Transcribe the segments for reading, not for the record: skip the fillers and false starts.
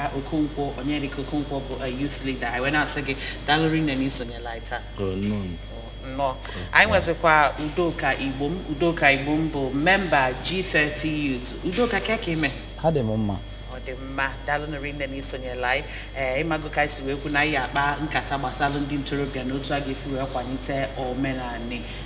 Emeka Okonkwo Onyedika Okonkwo bụ a youth leader I went asị gị dalụrụ nne n'isonye laita no anyị nwezikwa Udoka Igbo bụ member G30 youth Udoka keke ime ha dị mma ọ dị mma dalụrụ nne n'isonye lai ịmago ka isi wee kwu na ya akpa nkata gbasara ndị ntorobịa na otu a ga-esi wee kwalite omenala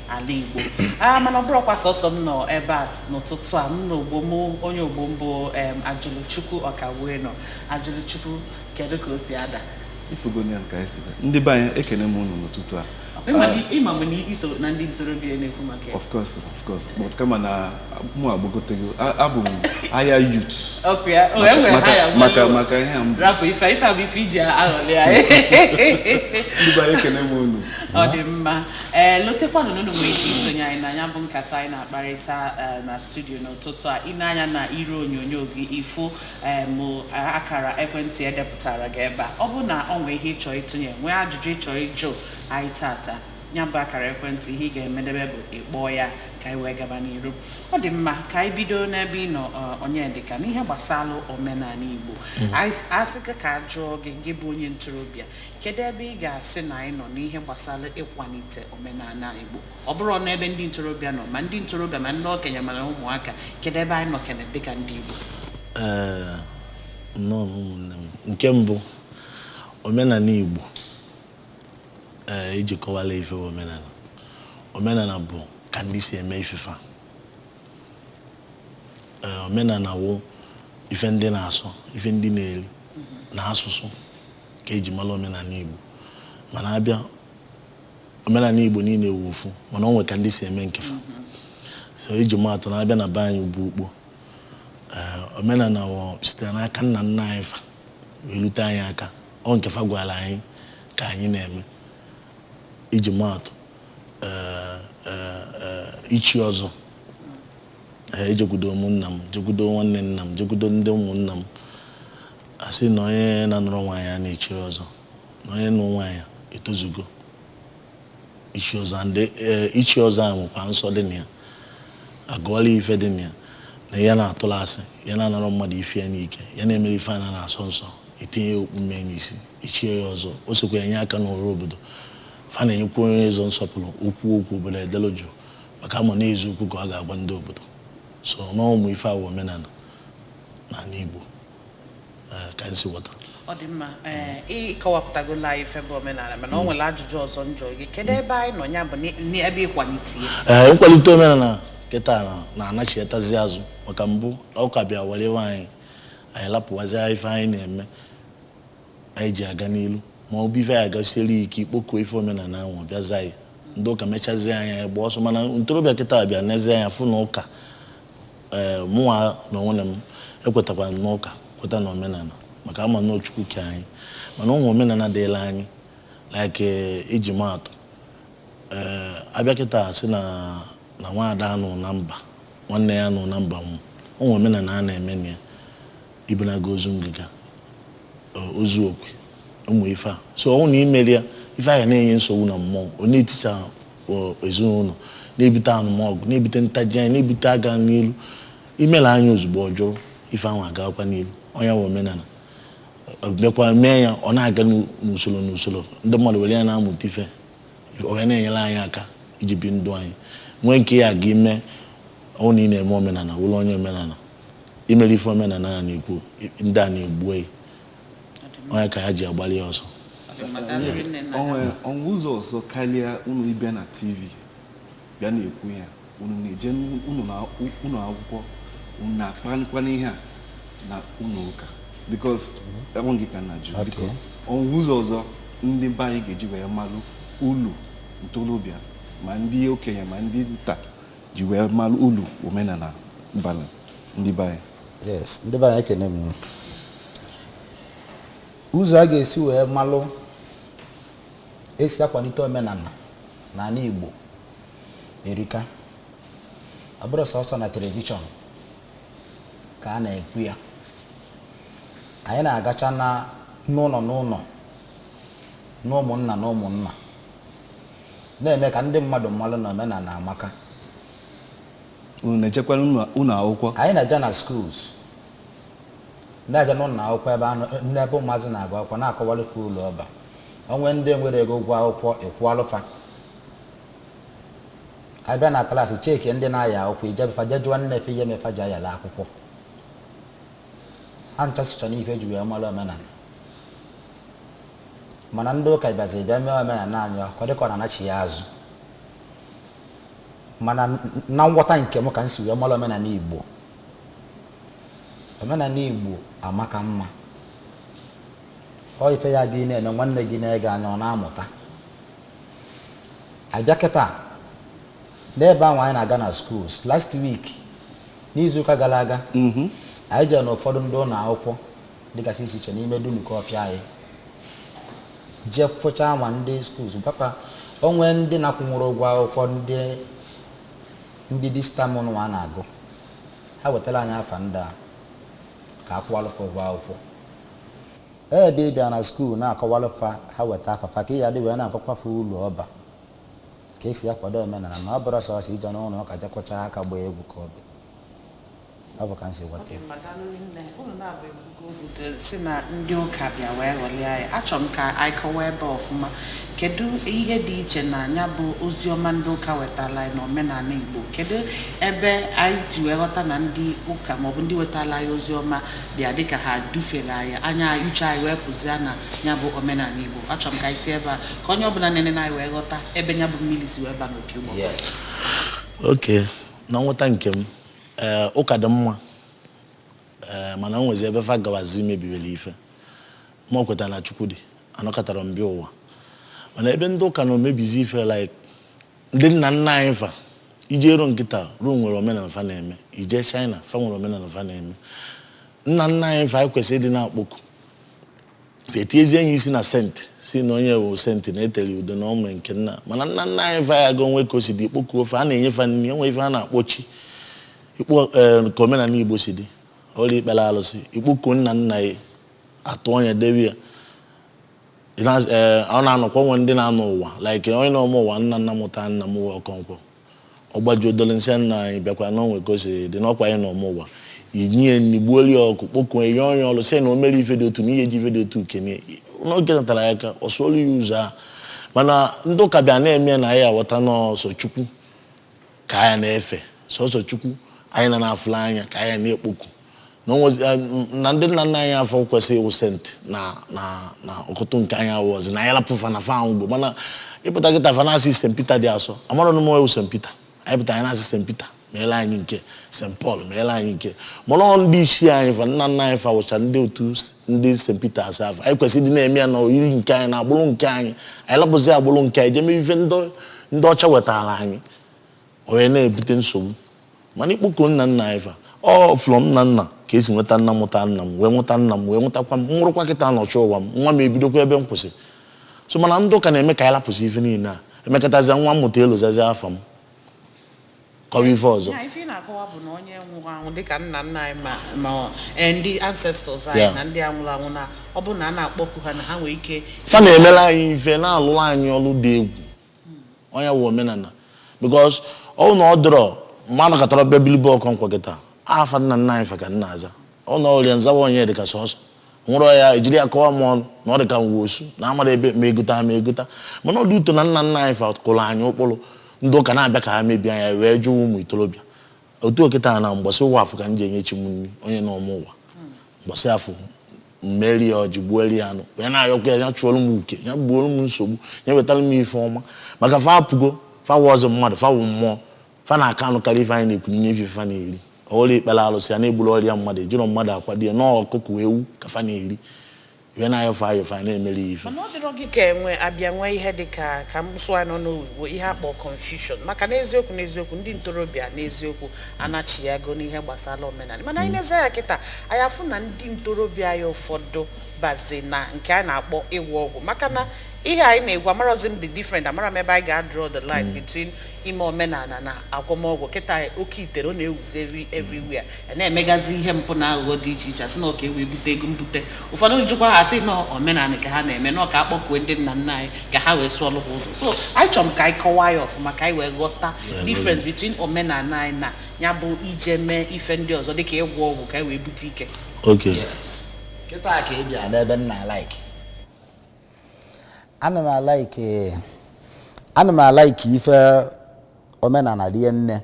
ala Igbo mana ọ bụrụkwa sọsọ m nọ ebe a n'ụtụtụ a m na ogbo m onye ogbo m bụ Ajụlụchukwu Ọkawue nọ Ajụlụchukwu kedu ka o si ada ifugonian ka esi ndị be anyị ekene m unu n'ụtụtụ a ịma mgbe na iso na ndị ntorobịa na-ekwu maka ya of course but kama na mụ agbagotego abụ m higher youth maka ihe m rapụ ife abụ ife iji aghọlị ya ndị be anyị ekene m unu ọ dị mma lotekwanụ n'ụlọ nwere ike isonye anyị na anya bụ nkata anyị na-akparịta na studio n'ụtụtụ a ịnanya na iru onyonyo gị ifo mụ akara ekwentị edepụtara gị ebe a ọ bụ na ọ nwee ihe ịchọ ịtụnye nwee ajụjụ ịchọ ịjụ anyị tata ya bụ akara ekwentị ihe ị ga-emedebe bụ ịkpọọ ya ka anyị wee gaba n'iru ọ dị mma ka anyị bido n'ebe ị nọ Onyedika n'ihe gbasara omenala Igbo asị ka jụọ gị bụ onye ntorobịa kedu ebe ị ga-asị na anyị nọ n'ihe gbasara ịkwalite omenala Igbo ọ bụrụ n'ebe ndị ntorobịa nọ ma ndị ntorobịa ma ndị okenye ma ụmụaka kedu ebe anyị nọ kene dịka ndị Igbo nke mbụ omenala Igbo iji kọwala ife omenala bụ ka ndị si eme ifefa omenala wụ ife ndị na-asọ ife ndị na-eri na asụsụ ka eji mara omenala Igbo mana abịa omenala Igbo niile ewu ofu mana o nwe ka ndị si eme nkefa so iji maatụ na abịa na be anyị ugbu ukpo omenala wụ sitere n'aka nna nna anyị fa wee rute anyị aka ọ nkefa gwara anyị ka anyị na-eme iji maatụ ichi ọzọ ejekwudo ụmụnna m jekwudo nwanne nna m jekwudo ndị ụmụnna m asị na onye na-anụrụ nwaanyị a na-echi ọzọ na onye nụ nwaanyị etozugo ichi ọzọ ichi ọzọ a nwekwa nsọ dị na ya agụọla ife dị na ya na ya na-atụrụ asị ya na-anọrọ mmadụ ife ya n'ike ya na-emere ife a na-asọ nsọ etinye okpu mme n'isi ichie ya ọzọ o sokwa enye aka n'ọrụ obodo fa na-enyekwa onye eze nsọpụrụ okwu obodo edelu jụụ maka ama na-ezu okwu ka ọ ga-agwa ndị obodo so n'ụmụ ife awụ omenala n'ala Igbo ka nsi ghọta ọ dị mma ịkọwapụtagola ife bụ omenala mana o nwere ajụjụ ọzọ njọ gị kedu ebe anyị nọ ya bụ n'ebe ịkwalite ya nkwalite omenala kịta na-anachietazi azụ maka mbụ ụka bịa were anyị lapụwazi ife anyị na-eme anyị ji aga n'ilu ma ọ bụ ife anyị agasiere ike ikpokọ ife omenala ahụ bịaza anyị ndị ụka mechazie anya gba ọsọ mana ntorobịa kịta bịa n'ezie anya fụ na ụka mụnwa na onwe m ekwetakwa n'ụka kweta na omenala maka ama na Chukwu ke anyị mana ụmụ omenala dịla anyị like iji maatụ abịa kịta sị na nwaada anụ na mba nwanne ya nụ na mba ụmụ omenala a na-eme na ya ibenaga ozu ngịga ozu okwe ụmụ ife a so ọ na imeri ya ife a ga na-enye nsogbu na mmụọ ọ na-eticha ezinụlọ na-ebute anụmọgụ na-ebute ntaji anya na-ebute aga n'ilu imela anya ozugbo ọjọọ ife ahụ agakwa n'ilu onye bụ omenala bịakwa mee ya ọ na-aga n'usoro ndị mmadụ were ya na-amụta ife onye na-enyere anyị aka iji bi ndụ anyị nwee nke ya aga ime ọ na ị na-eme omenala wụrụ onye omenala imere ife omenala a na-ekwu ndị a na-egbu eyi onye ka ha ji agbalị ọsọ onwe ụzọ ọzọ karịa unu ịbịa na TV bịa na-ekwu ya unu na-eje unu akwụkwọ unu na-akpanikwa n'ihe a na unu ụka because enwe gị ka na jụ biko onwe ụzọ ọzọ ndị be anyị ga-eji wee malụ ulu ntorobịa ma ndị okenye ma ndị nta ji wee malụ ulu omenala mbala ndị be anyị yes ndị be anyị ekene m ụzọ a ga-esi wee malụ esi akwalite omenala n'ala Igbo erika ọ bụrụ sọsọ na telivishọn ka a na-ekwu ya anyị na-agacha na n'ụlọ n'ụmụnna na ụmụnna na-eme ka ndị mmadụ mmalụ na omenala amaka unu na-echekwara unu akwụkwọ anyị na-aja na schools ndị abịa n'ụlọ akwụkwọ ebe anọ ndị ebe ụmụazị na-agụ akwụkwọ na-akọwalụfe ụlọ ọba onwe ndị nwere ego ụgwọ akwụkwọ ịkwụalụfa abịa na klaasị cheki ndị na-aya akwụkwọ ijebefa je jụọ nne efe ihe mefa ji ayala akwụkwọ ha nchasịcha n'ife eji wee mara omenala mana ndị ụka ịbazi bịa mee omenala anyị ọ dịka ọ na-anachi ya azụ mana na nghọta nke m ka m si wee mara omenala Igbo amaka mma ọ ife ya gị na-eme nwanne gị na-ege anya ọ na-amụta abịa kịta n'ebe ahụ anyị na-aga na schools last week n'izuụka gara aga anyị jere na ụfọdụ ndị ụlọ akwụkwọ dịgasị iche iche n'ime dunukọ ọfịa anyị jee fụcha ma ndị schools gbafa onwe ndị na-akwụnwụrụ ụgwọ akwụkwọ ndị distamụ nwa na-agụ ha wetara anyị afa ndị a ka akwụwalụfa ụgwọ akwụkwọ ebe ịbịa na skuul na-akọwalụfa ha weta afafa ka ị ya dị wee na-akọkwafe ụlọ ọba ka esi akwado omenala na ọ bụrụ sọsọ ije n'ụlọ ụka jekọcha aka gbaa egwu ka ọ bụ ka m si ghọta si na ndị ụka bịa wee ghọlịa anyị achọrọ m ka anyị kọwaa ebe ọfụma kedu ihe dị iche na anya bụ ozi ọma ndị ụka wetala anyị na omenala Igbo kedu ebe anyị ji wee ghọta na ndị ụka maọbụ ndị wetala anyị ozi ọma bịa dịka ha dufere anyị anya uche anyị wee pụzie na ya bụ omenala Igbo achọrọ m ka anyị si ebe a ka onye ọbụla nene na anyị wee ghọta ebe ya bụ mmiri si wee ba n'opi ụgbọ oke na nghọta nke m ụka dị mma mana o nwezi ebe fa gawazi mebibere ife ma ọ kwetara na Chukwu dị anọkọtara mbịa ụwa mana ebe ndị ụka na omebizi ife like ndị nna nna anyị fa ije ero nkịta ruo nwere omenala fa na-eme ije China fa nwere omenala fa na-eme nna nna anyị fa anyị kwesịrị ịdị na-akpọku etiezie enyi isi na senti si na onye bụ senti na-etere udo na ọmụrụ nke nna mana nna nna anyị fa ya ga onwe ka o si dị ikpoku ofe a na-enyefe nri onwe ife a na-akpọchi ikpo ka omenala Igbo si dị ọrụ ikpere alụsị ikpoku nna nna ya atụ onye debe ya ọ na-anọkwa nwe ndị na-anọ ụwa like onye na-ọmụ ụwa nna nna mụta nna m wee Ọkọnkwọ ọgbaji odolensị nna anyị bịakwa n'onwe ka o si dị n'ọkwa anyị n'ọmụ ụwa inye nri gbuo ya ọkụ kpokuo enye onye ọrụ sị na o mere ife dị otu na ihe ji ife dị otu kene n'oge natara ya aka ọ sụọrụ ya ụzọ a mana ndị ụka bịa na-eme na anyị aghọta n'ọsọ Chukwu ka anyị na-efe sọsọ Chukwu anyị na-afụla anya ka anyị na-ekpoku na ndị nna nna anyị afọ kwesịrị ịwụ senti na ọkụtụ nke anyị awụzi na anyị lapụfa na fa Igbo mana ịpụta kịta fa na-asị St. Peter dị asọ amara na mụ St. Peter anyị pụta anyị na-asị St. Peter meela anyị nke St. Paul meela anyị nke mana ndị isi anyị fa nna nna anyị fa wụcha ndị otu ndị St. Peter asa afọ anyị kwesịrị ịdị na-eme ya na oyiri nke anyị na agbụrụ nke anyị lapụzi agbụrụ nke anyị jee ife ndị ọcha wetara anyị onye na-ebute nsogbu mana ikpokọ nna nna anyị fa ọ fụlọ nna nna ka esi nweta nna mụta nna m wee nweta nna m wee nwetakwa m nwụrụkwa kịta nọchị ụwa m nwa m ebidokwa ebe m kwụsị so mana ndị ụka na-eme ka anyị lapụsị ife niile a emekọtazia nwa mmụta elozazi afọ m kọwa ife ọzọ ife na-akọwa bụ na onye nwụrụ anwụ dịka nna nna anyị ma ndị ancestors anyị na ndị anwụrụ anwụ na ọ bụ na a na-akpọku ha na ha nwee ike fa na-emela anyị ife na-alụrụ anyị ọrụ dị egwu onye wụ omenala because ọ na ọ dịrọ mmanụ katara bịa bilibe Ọkọnkwọ kịta afa nna nna anyị fa ka nna aza ọ na ọrịa nzawa onye dịka sọsọ nwụrụ ya ejiri ya kọwa m ọnụ na ọ dịka nwosu na amara ebe ma egota mana ọ dị ụtọ na nna nna anyị fa kụrụ anyị ụkpụrụ ndị ụka na-abịa ka ha mebie anya wee jụọ ụmụ itorobịa otu okịta na mgbọsị ụwa afọ ka m ji enye chi m nri onye na ọmụ ụwa mgbọsị afọ mmeri ya ọjị gbuori ya anụ wee na-ayọkwa ya chụọrọ m uke ya gbuoro m nsogbu ya wetara m ife ọma maka fa apụgo fa wọzọ mmadụ fa wụ mmụọ fa na-aka anụ karịa ife anyị na-ekwu nye ife fa na-eri ọrụ ikpere alụsị ya na-egburu ọrịa mmadụ ejirọ mmadụ akwado ya n'ọkụkụ ewu ka fa na-eri iwe na-ayọfa na-emere ya ife mana ọ dịrọ gị ka abịa nwee ihe dị ka msụ anọ n'oyibo ihe akpọ confusion maka n'eziokwu ndị ntorobịa n'eziokwu anachi ya go n'ihe gbasara omenala mana anyị na-eze ya kịta anyị afụ na ndị ntorobịa ya ụfọdụ bazi na nke a na-akpọ ịwụ ọgwụ maka na ihe anyị na-egwu amarozi m dị different amara m ebe anyị ga-draw the line between ime omenala na agwọmọgwụ kịta oke itere ọ na-ewuzi everywhere na-emegazi ihe mpụ na aghụghọ dị iche iche asị na ọka wee bute ego mbute ụfọdụ njikwa ha sị na omenala ka ha na-eme na ọka akpọkuo ndị nna nna anyị ka ha wee sụọlụ ha ụzọ so anyị chọrọ m ka anyị kọwaa ya ọfụma ka anyị wee ghọta difference between omenala anyị na ya bụ ije mee ife ndị ọzọ dịka ịgwọ ọgwụ ka anyị wee bute ike Okay. Kịta ka ị bịa n'ebe m na-alaiki. Ana m alaiki ife omenala rie nne.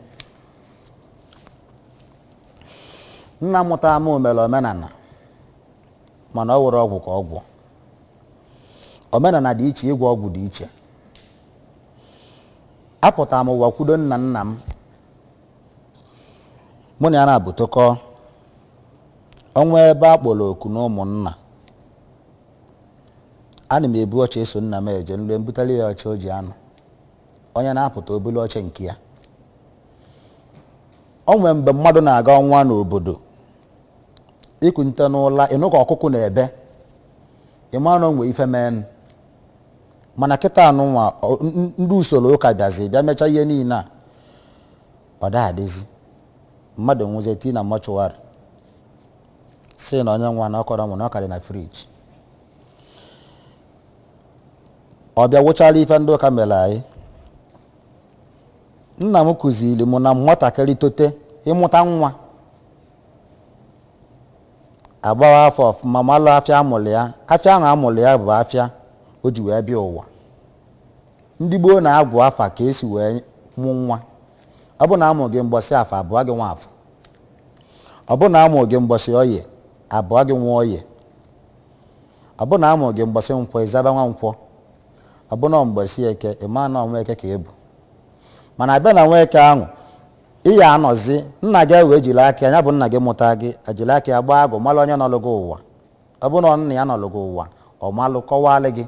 Nna mụta m mere omenala mana ọ were ọgwụ ka ọgwụ. Omenala dị iche, ịgwọ ọgwụ dị iche. Apụtara m ụwa kwudo nna nna m. Mụ na ya na-abụtụkọ ọnwa ebe a kpọrọ oku na ụmụnna. Ana m ebu oche eso nna m eje nlue mbutali ya oche o ji anụ. Onye na-apụta obele oche nke ya. O nwere mgbe mmadụ na-aga ọnwa n'obodo ikunte n'ụla ịnụ ka ọkụkụ na-ebe ịma na onwe ife men. Mana kịta anụnwa ndị usoro ụka bịazi bịa mechaa ihe niile a ọ da adịzi mmadụ nwụzie tii na mọchụwarị si na onye nwa na ọkọrọ mụ na ọkarị na friji. Ọ bịa wụchala ife ndị ụka mere anyị. Nna m kụziri mụ na nwatakịrị tote ịmụta nwa agbawa afọ ọfụma malụ afịa amụrụ ya. Afịa ahụ amụrụ ya bụ afịa o ji wee bịa ụwa. Ndị gboo na-agwụ afa ka esi wee mụ nwa. Ọ bụ na amụ gị mgbọsị afọ abụọ gị nwa afọ. Ọ bụ na amụ gị mgbọsị oye abụọ gị nwa oye. Ọ bụ na amụ gị mgbọsị nkwọ ịzaba nwa nkwọ. Ọ bụ na mgbọsị eke ịma na ọnwa eke ka ebu. Mana abịa na nwa eke ahụ ihe anọzi nna gị wee jiri aka ya bụ nna gị mụta gị ejiri aka ya gbaa agụ malụ onye nọlụgị ụwa. Ọ bụ na nna ya nọlụgị ụwa ọ malụ kọwalị gị.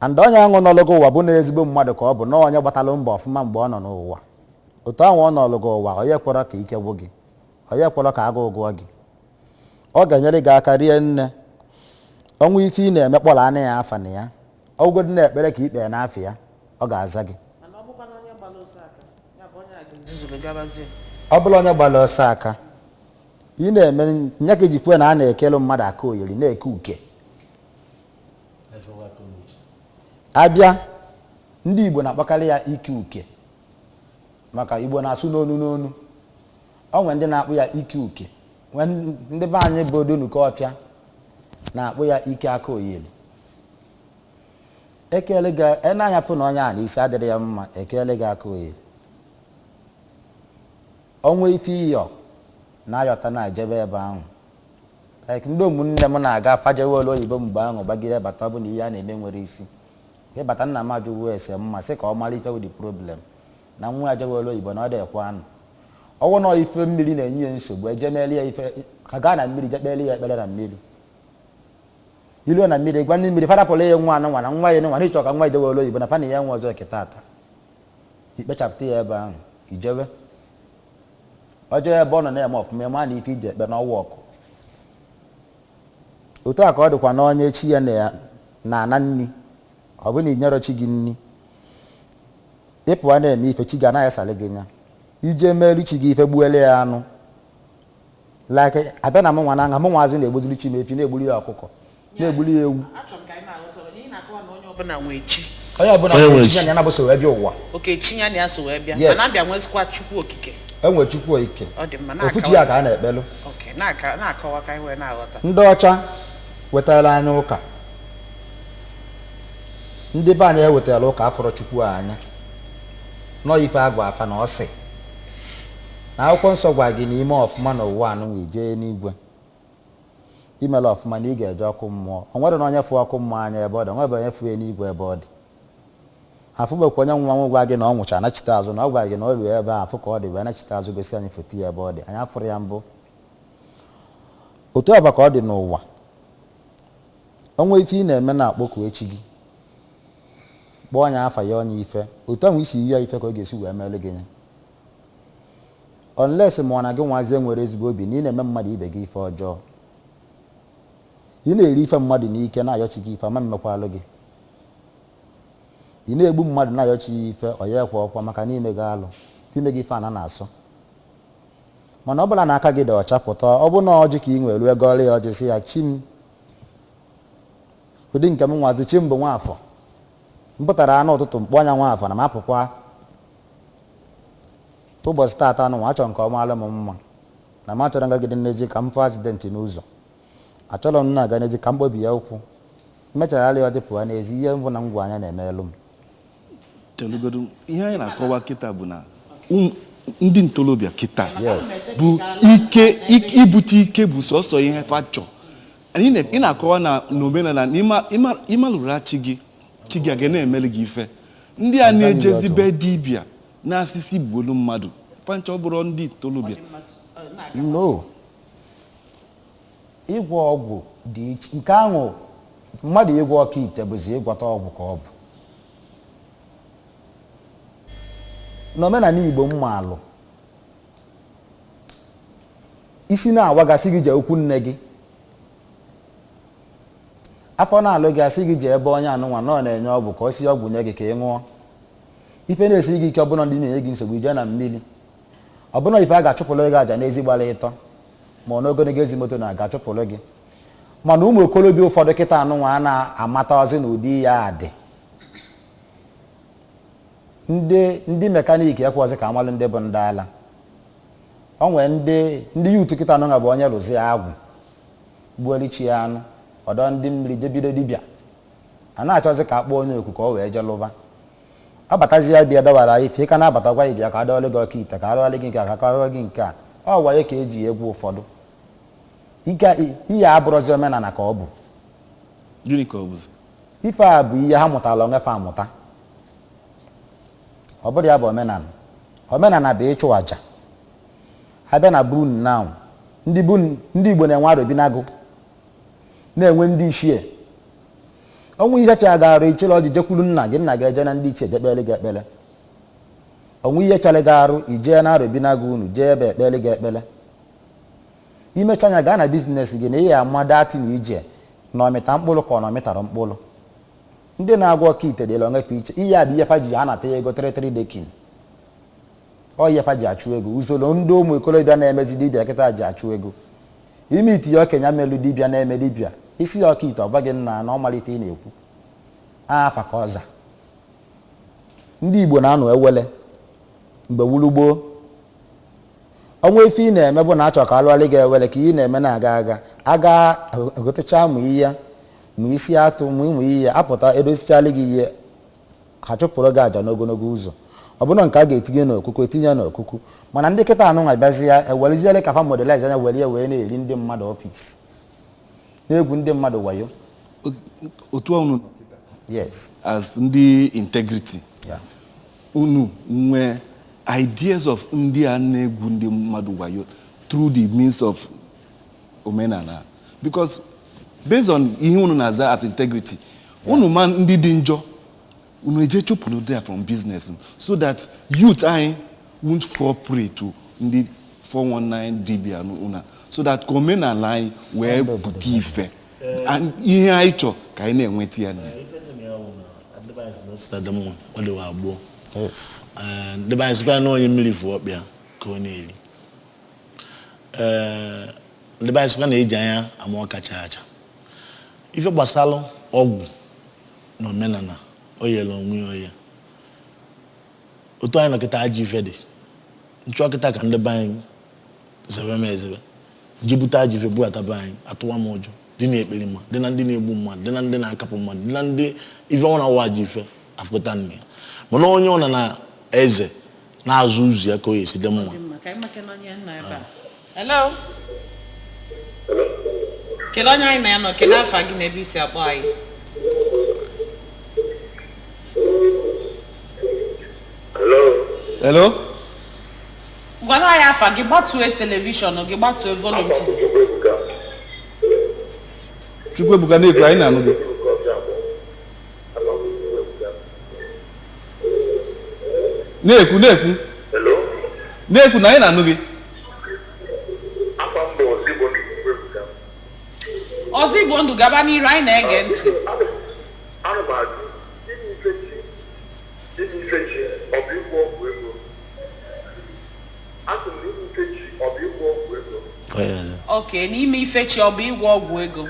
And onye ahụ nọlụgị ụwa bụ na ezigbo mmadụ ka ọ bụ na onye gbatalụ mbọ ọfụma mgbe ọ nọ n'ụwa. Otu ahụ ọ nọlụgị ụwa onye kpọrọ ka ike gwụ gị, onye kpọrọ ka agụụ gụọ gị. Ọ ga-enyere gị aka rie nne. Ọnwa ife ị na-eme kpọrọ anị ya afa na ya. Ọgwụgwọ na-ekpere ka ikpe n'afọ ya ọ ga-aza gị. Ọ bụla onye gbara ọsọ aka ị na-eme nye ka ejikwe na a na-ekelu mmadụ aka oyiri na-eke uke. Abịa ndị Igbo na-akpakarị ya ike uke maka Igbo na-asụ n'onu n'onu. O nwere ndị na-akpụ ya ike uke. Ndị be anyị bụ odonuko ọfịa na-akpụ ya ike aka oyiri. Ekele gị anya fụ na onye a na isi adịrị ya mma ekele gị aka oyiri. Ọnwa ife iyo na-ayọta na-ejebe ebe ahụ. Like ndị ụmụnne m na-aga fajewe ụlọ oyibo mgbe ahụ gbagide bata ọ bụ na ihe a na-eme nwere isi. Ịbata nna m ajụwo ese mma sị ka ọ mara ife dị problem na nwa ajewe ụlọ oyibo na ọ dị ekwe anụ. Ọwụ na ife mmiri na-enye ya nsogbu eje meeli ya ife ka gaa na mmiri je kpeli ya ekpere na mmiri. Ilu na mmiri gwa ndị mmiri fada pụrụ ya nwa anụ nwa na nwa ya nwa n'ịchọ ka nwa ijewe ụlọ oyibo na fa na ya nwa ọzọ eketata. Ikpechapụta ya ebe ahụ ijewe. Ọ jee ebe ọ nọ na-eme ọfụma ma na ife ije ekpe n'ọwa ọkụ. Otu a ka ọ dịkwa na onye chi ya na ana nni ọ bụ na inyero chi gị nni ịpụwa na-eme ife chi gị anaghị asalị gị nya. Ije meelu chi gị ife gbuele ya anụ like abịa na m nwa na anya m nwaazị na-egbuziri chi m efi na-egbuli ya ọkụkọ na-egbuli ya ewu. Onye ọbụla nwere chi ya na so wee bịa ụwa. Oke chi ya na so wee bịa. Mana abịa nwezikwa Chukwu okike. Enwe Chukwu okike. Ọ dị mma na-akọwa. Ofuchi ya ka a na-ekpelu. Okay, na-akọwa ka iwe na-aghọta. Ndị ọcha wetara anyị ụka. Ndị be anyị ewetara ụka afọrọ Chukwu anya. Nọ ife agwa afa na ọsị. Na akwụkwọ nsọ gwa gị n'ime ọfụma na ụwa anụ wee jee n'igwe. Imela ọfụma na ị ga-eje ọkụ mmụọ. O nwere na onye fụ ọkụ mmụọ anya ebe ọ dị, onwebe onye fụ ya n'igwe ebe ọ dị. Afụbekwa onye nwa m gwa gị na ọ nwụcha anachite azụ na ọ gwa gị na ọ ruo ebe a afụ ka ọ dị wee nachite azụ gosi anyị foto ya ebe ọ dị. Anyị afụrụ ya mbụ. Otu ọba ka ọ dị n'ụwa. Onwe ife ị na-eme na-akpọku echi gị. Kpọọ onye afa ya onye ife. Otu ahụ isi ya ife ka ọ ga-esi wee meelu gị. Unless ma ọ na gị nwazie nwere ezigbo obi na ị na-eme mmadụ ibe gị ife ọjọọ. Ị na-eri ife mmadụ n'ike na-ayọchi gị ife ama mmekwalụ gị. Ị na-egbu mmadụ na-ayọchi ife onye ekwe ọkwa maka n'ime gị alụ ime gị ife ana na-asọ. Mana ọ bụla na aka gị dị ọcha pụta ọ bụ na ọjị ka ị nwere ego ọrụ ya ọjị si ya chi m ụdị nke m nwazi chi m bụ Nwafọ. M pụtara anụ ụtụtụ mkpọ anya Nwafọ na m apụkwa ụbọchị taata anụ nwa achọ nke ọma alụ m mma na m achọrọ ngagide n'ezi ka m fụ accident n'ụzọ achọrọ m na-aga n'ezi ka m kpobi ya ụkwụ mechara ya dịpụwa n'ezi ihe mbụ na ngwa anya na-emelụ m telugodu ihe anyị na-akọwa kịta bụ na ndị ntorobịa kịta bụ ike ibute ike bụ sọsọ ihe fachọ ị na-akọwa na n'omenala ịmalụra chi gị aga na-emeli gị ife ndị a na-ejezibe dibịa na-asịsị gbolu mmadụ fancha ọ bụrụ ndị ntorobịa no ịgwọ ọgwụ dị iche nke ahụ mmadụ ịgwọ ọka ite bụzi ịgwọta ọgwụ ka ọ bụ n'omenala Igbo mma alụ isi na-awagasị gị jee okwu nne gị afọ na-alụ gị asị gị jee ebe onye anụnwa nọ na-enye ọgwụ ka o si ọgwụ nye gị ka ị ṅụọ ife na-esi gị ike ọbụla ndị na-enye gị nsogbu ije na mmiri ọbụna ife a ga-achụpụrụ gị aja n'ezi gbara ịtọ ma ọ n'ogologo ezi moto na ga-achụpụrụ gị mana ụmụ okorobịa ụfọdụ kịta anụnwa a na-amata ozi na ụdị ya dị ndị mekaniki ekweghịzi ka amalụ ndị bụ ndị ala o nwee ndị yutu kịta anụnwa bụ onye lụzie agwụ gbuolichi ya anụ ọdọ ndị mmiri jebido dibịa a na-achọzi ka akpọ onye oku ka ọ wee jee lụba abatazi ya bịa dọwara ife ka na-abatakwa ibịa ka adọọlụ gị ọka ite ka arụọlụ gị nke a ka karụọ gị nke a ọ waye ka eji egwu ụfọdụ ihe abụrụzi omenala ka ọ bụ gịnị ka ọ bụzi ife a bụ ihe ha mụtara onwefe amụta ọ bụrụ ya bụ omenala bụ ịchụ aja abịa na bun now ndị Igbo na-enwe arobinagụ na-enwe ndị ichie ọnwụ ihe cha ga-arụ ichere ọjị jekwuru nna gị eje na ndị ichie jekpere gị ekpere ọnwụ ihe chara gị arụ ijee na arobinagụ unu jee ebe ekpere gị ekpere imecha anya gaa na biznes gị na ihe amadati na ije na ọmịta mkpụrụ ka ọ na ọmịtara mkpụrụ ndị na-agwọ ọka ite dịla onwefe iche ihe a bụ ihe faji ha na-ata ya ego 33 dekin ọ ihe faji achụ ego usoro ndị ụmụ okorobịa na-emezi dibịa kịta ji achụ ego ime itinye okenye melu dibịa na-eme dibịa isi ọka ite ọ gbaghị nna na ọ mara ife ị na-ekwu afa ka ọza ndị Igbo na-anọ ewele mgbe wulugboo ọnwa ife ị na-eme bụ na achọ ka alụghalị gị ewele ka ị na-eme na-aga aga gotecha mụ ihe ma isi atụ ma ịmụ ihe apụta edosichalị gị ihe ha chụpụrụ gị aja n'ogologo ụzọ ọ bụrụ nke a ga-etinye n'okuku etinye n'okuku mana ndị kịta anụ nwabiazi ya eweliziele ka fa modelize anya were ya wee na-eri ndị mmadụ ọfis na-egwu ndị mmadụ wayo otu ọnụ yes as ndị integrity yeah. Unu nwee ideas of ndị a na-egwu ndị mmadụ wayo through the means of omenala because based on ihe unu na-aza as integrity unu ma ndị dị njọ unu eje chụpụrụ there from business so that youth anyị won't fall prey to ndị 419 dibia una so that ka omenala anyị wee pụta ife ihe anyị chọ ka anyị na-enweta ya na ndị anyị sịkwa na onye mmiri fụ ọkpịa ka ọ na-eri ndị anyị sịkwa na-eji anya ama ọkacha acha ife gbasara ọgwụ na omenala o yere onwe ya oye otu anyị nọkịta ajọ ife dị nchọ kịta ka ndị be anyị zebe m ezebe jibute ajọ ife bughata be anyị atụwa m ụjọ dị na-ekperi mma dị na ndị na-egbu mmadụ dị na ndị na-akapụ mmadụ dị na ndị ife ọ na-awa ajọ ife afụkọta nne ya mana onye ọ na eze na-azụ ụzọ ya ka o esi dị mma. Hello. Kedu onye anyị na ya nọ? Kedu afa gị na ebe isi akpọ anyị? Hello? Gwara anyị afa gị, gbatue telivishọn gị, gbatue volum. Chukwuebuka na-ekwu anyị na-anụ gị. Na-ekwu na anyị na-anụ gị. Ọzọ Igbo ndụ gaba n'iru anyị na-ege ntị. Okay, n'ime ifechi ọ bụ ịgwọ ọgwụ ego.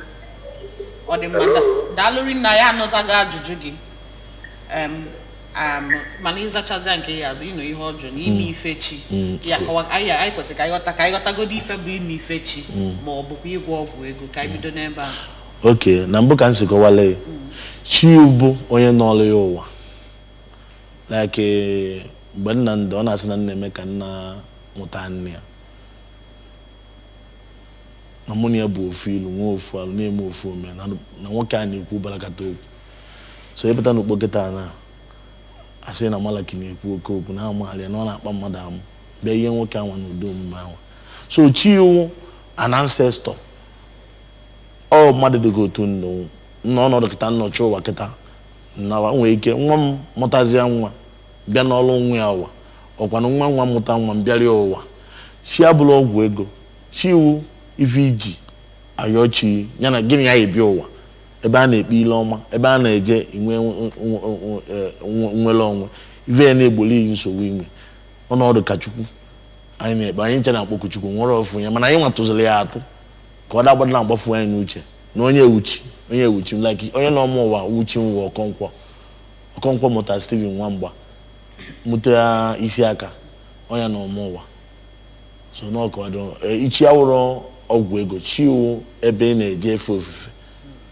Ọ dị mma, daalụrị nna ya anụtaghị ajụjụ gị. mana ịzachazi nke ya azụ ịnọ ihe ọjọọ na ime ife chi ya kọwa anyị kwesịrị ka anyị ghọtagodo ife bụ ime ife chi ma ọ bụkwa ịgwọ ọgwụ ego ka anyị bido n'ebe ahụ. Okay, na mbụ ka m si kọwala chi bụ onye nọọlụ ya ụwa like mgbe nna ndị ọ na-asị na nna eme ka nna mụta nne ya na mụ na ya bụ ofu ilu nwa ofu alụ na-eme ofu ome na nwoke a na-ekwu barakata okwu so ịpụta n'ukpo kịta na asị na malaki na-ekwu oke okwu na amagharị ya na ọ na-akpa mmadụ amụ bịa ihe nwoke anwa na udo omume anwa so chi iwu an ancestor ọ mmadụ dịka otu nna ọnọdụ kịta nnọchi ụwa kịta na nwee ike nwa m mụtazie nwa bịa n'ọlụ nwa ya ụwa ọkwanụ nwa mụta nwa m bịarịa ụwa chi abụla ọgwụ ego chi iwu ife iji ayọchi ya na gịnị ya ebi ụwa ebe a na-ekpe ile ọma ebe a na-eje nwere onwe ife ya na-egboli iyi nsogbu inwe ọnọdụ ka chukwu anyị na-ekpe anyị nche na-akpọku chukwu nwere ofu ya mana anyị nwatụziri ya atụ ka ọ dagbada na-agbafu anyị n'uche na onye ewuchi m like onye na ọma ụwa wuchi m wụ ọkọnkwọ mụta Steven Nwamba mụta isi aka onye na ọma ụwa so n'ọkọdụ ichi awụrụ ọgwụ ego chiwu ebe ị na-eje efe ofufe